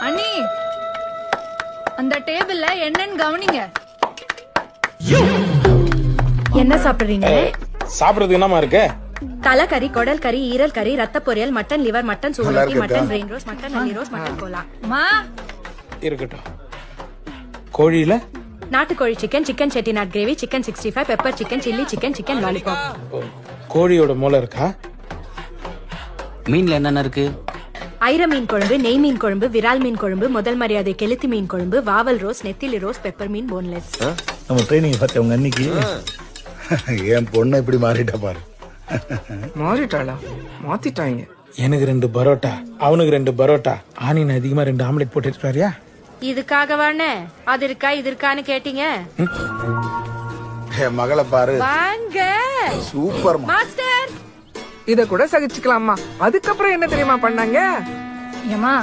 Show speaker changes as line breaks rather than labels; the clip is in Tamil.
அண்ணி அந்த டேபிள்ல என்னன்னு கவனிங்க.
என்ன சாப்பிடுறீங்க?
சாப்பிடுறதுக்கு என்னமா இருக்கு?
தலைக்கறி, குடல் கறி, ஈரல் கறி, ரத்த பொரியல், மட்டன் லிவர், மட்டன் சூழி, மட்டன் பிரெயின் ரோஸ், மட்டன் நல்லி ரோஸ், மட்டன் கோலா.
மா
இருக்கட்டும். கோழியில
நாட்டுக்கோழி chicken, chicken Chettinad gravy, chicken 65, pepper chicken, chilli chicken, chicken lollipop.
கோழியோட மூளை இருக்கா?
மீன்ல என்னென்ன இருக்கு?
ஐர மீன் குழம்பு, நெய் மீன் குழம்பு, விரால் மீன் குழம்பு, முதல் மரியாதை கெளுத்தி மீன் குழம்பு, வாவல் ரோஸ், நெத்திலி ரோஸ், பெப்பர் மீன் போன்லெஸ்.
நம்ம ட்ரைனிங் பார்த்த உங்க அன்னைக்கு என் பொண்ணு இப்படி மாறிட்டா பாரு.
மாறிட்டாளா? மாத்திட்டாங்க.
எனக்கு 2 பரோட்டா, அவனுக்கு 2 பரோட்டா. ஆனின் அதிகமா 2 ஆம்லெட் போட்டு இருக்காரியா?
இதுக்காகவானே அது இருக்கா இது இருக்கான்னு கேட்டீங்க?
என் மகளை பாரு,
வாங்க
சூப்பர்
மாஸ்டர்.
இத கூட சகிச்சுக்கலாமா? அதுக்கப்புறம் என்ன தெரியுமா பண்ணாங்க?
ஏமா